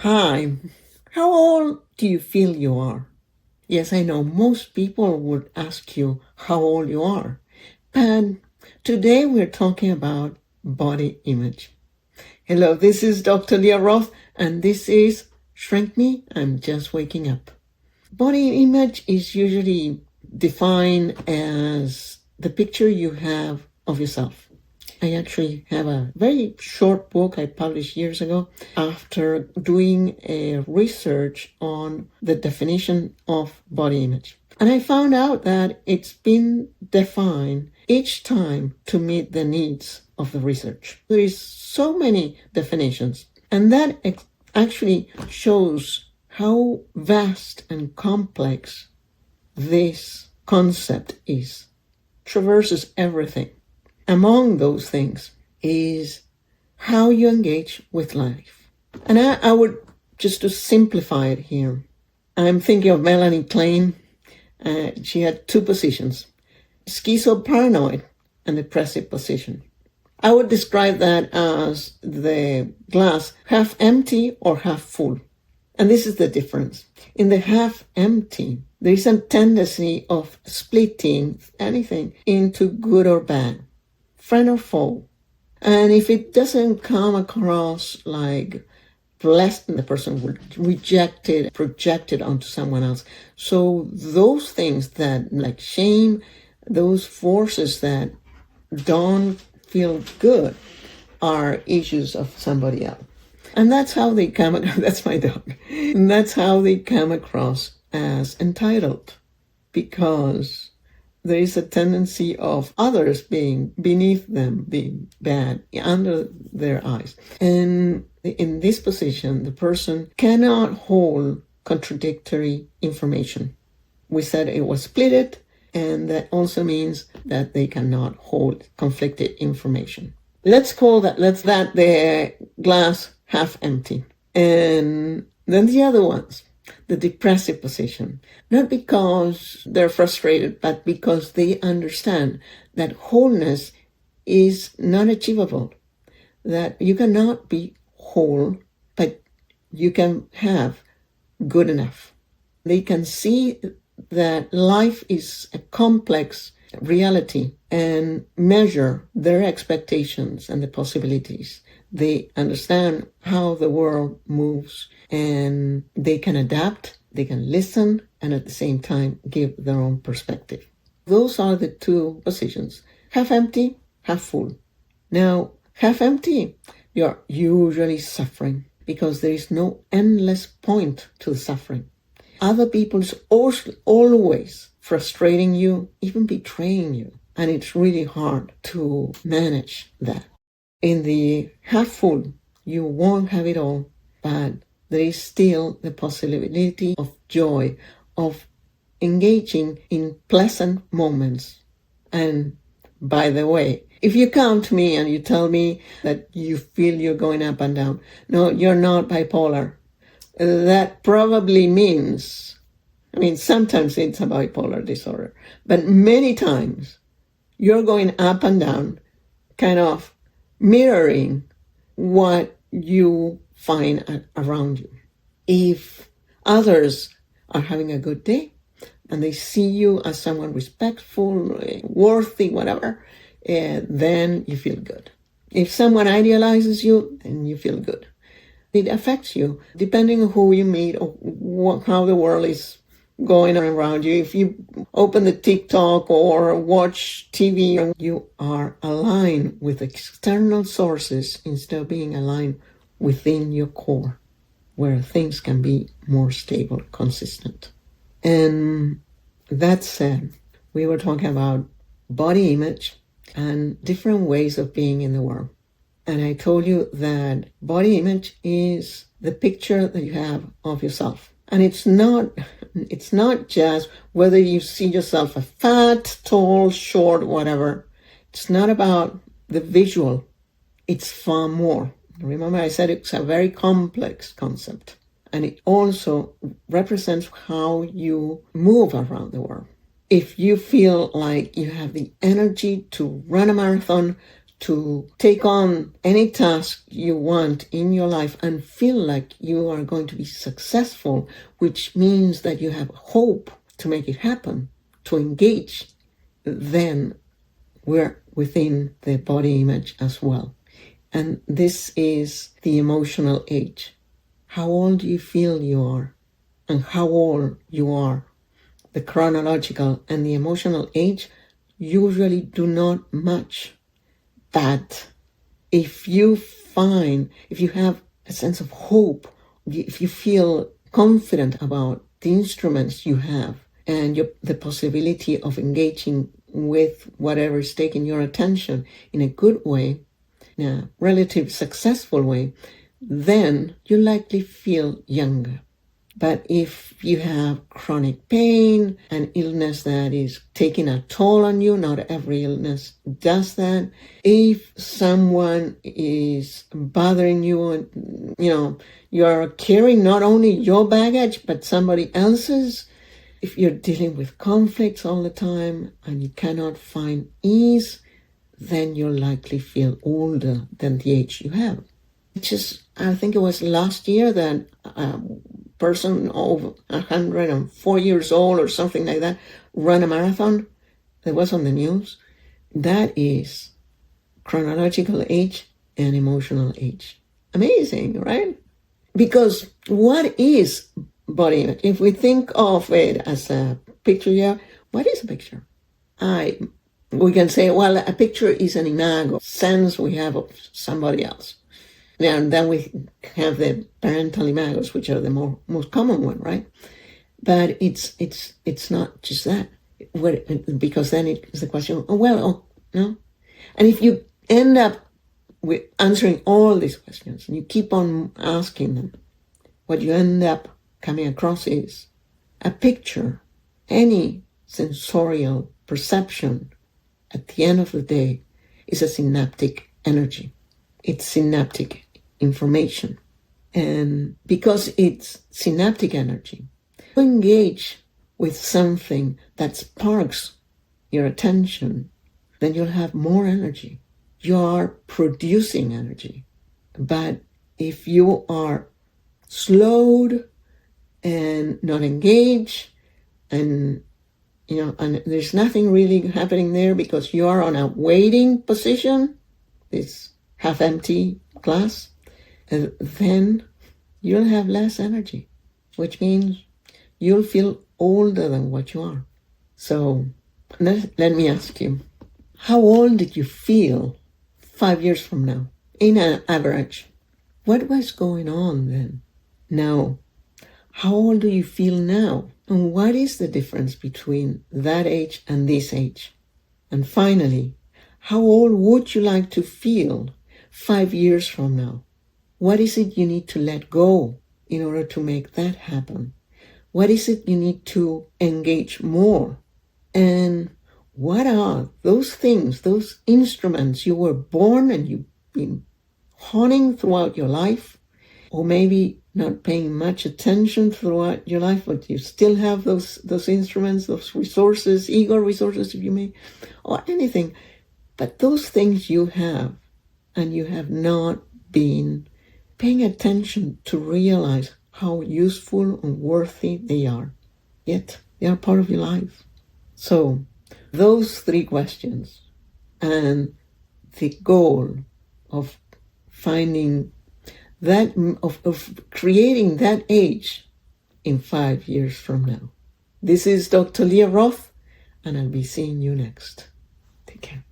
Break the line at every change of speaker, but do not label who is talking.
Hi, how old do you feel you are? Yes, I know most people would ask you how old you are, but today we're talking about body image. Hello, this is Dr. Leah Roth, and this is Shrink Me, I'm Just Waking Up. Body image is usually defined as the picture you have of yourself. I actually have a very short book I published years ago after doing a research on the definition of body image. And I found out that it's been defined each time to meet the needs of the research. There is so many definitions, and that actually shows how vast and complex this concept is. Traverses everything. Among those things is how you engage with life. And I would, just to simplify it here, I'm thinking of Melanie Klein. She had two positions, schizoparanoid and depressive position. I would describe that as the glass half empty or half full. And this is the difference. In the half empty, there is a tendency of splitting anything into good or bad, friend or foe. And if it doesn't come across like blessed, the person will reject it, project it onto someone else. So those things that like shame, those forces that don't feel good are issues of somebody else. And that's how they come, that's my dog. And that's how they come across as entitled, because there is a tendency of others being beneath them, being bad, under their eyes. And in this position, the person cannot hold contradictory information. We said it was splitted, and that also means that they cannot hold conflicted information. Let's call that the glass half empty. And then the other ones, the depressive position, not because they're frustrated, but because they understand that wholeness is not achievable, that you cannot be whole, but you can have good enough. They can see that life is a complex reality and measure their expectations and the possibilities. They understand how the world moves, and they can adapt, they can listen, and at the same time give their own perspective. Those are the two positions, half empty, half full. Now, half empty, you're usually suffering because there is no endless point to the suffering. Other people is always frustrating you, even betraying you, and it's really hard to manage that. In the half full, you won't have it all, but there is still the possibility of joy, of engaging in pleasant moments. And by the way, if you come to me and you tell me that you feel you're going up and down, no, you're not bipolar. That probably means, sometimes it's a bipolar disorder, but many times you're going up and down, kind of mirroring what you find around you. If others are having a good day and they see you as someone respectful, worthy, whatever, then you feel good. If someone idealizes you, then you feel good. It affects you depending on who you meet or how the world is going around you. If you open the TikTok or watch TV, you are aligned with external sources instead of being aligned within your core, where things can be more stable, consistent. And that said, we were talking about body image and different ways of being in the world. And I told you that body image is the picture that you have of yourself. And it's not just whether you see yourself as fat, tall, short, whatever. It's not about the visual. It's far more. Remember, I said it's a very complex concept. And it also represents how you move around the world. If you feel like you have the energy to run a marathon, to take on any task you want in your life and feel like you are going to be successful, which means that you have hope to make it happen, to engage, then we're within the body image as well. And this is the emotional age. How old do you feel you are and how old you are. The chronological and the emotional age usually do not match. But if you have a sense of hope, if you feel confident about the instruments you have and the possibility of engaging with whatever is taking your attention in a good way, in a relatively successful way, then you likely feel younger. But if you have chronic pain, an illness that is taking a toll on you, not every illness does that. If someone is bothering you and, you are carrying not only your baggage, but somebody else's, if you're dealing with conflicts all the time and you cannot find ease, then you'll likely feel older than the age you have. I think it was last year that person over 104 years old or something like that ran a marathon. That was on the news. That is chronological age and emotional age. Amazing, right? Because what is body image? If we think of it as a picture here, what is a picture? We can say, well, a picture is an imago, sense we have of somebody else. And then we have the parental imagos, which are the most common one, right? But it's not just that. Because then it's the question, no? And if you end up with answering all these questions and you keep on asking them, what you end up coming across is a picture, any sensorial perception at the end of the day is a synaptic energy. It's synaptic information. And because it's synaptic energy, you engage with something that sparks your attention, then you'll have more energy. You are producing energy. But if you are slowed and not engaged, and there's nothing really happening there because you are on a waiting position, this half-empty glass, and then you'll have less energy, which means you'll feel older than what you are. So let me ask you, how old did you feel 5 years from now, in an average? What was going on then? Now, how old do you feel now? And what is the difference between that age and this age? And finally, how old would you like to feel 5 years from now? What is it you need to let go in order to make that happen? What is it you need to engage more? And what are those things, those instruments you were born and you've been honing throughout your life, or maybe not paying much attention throughout your life, but you still have those instruments, those resources, ego resources, if you may, or anything. But those things you have, and you have not been paying attention to realize how useful and worthy they are. Yet they are part of your life. So those 3 questions and the goal of finding that, of creating that age in 5 years from now. This is Dr. Leah Roth, and I'll be seeing you next. Take care.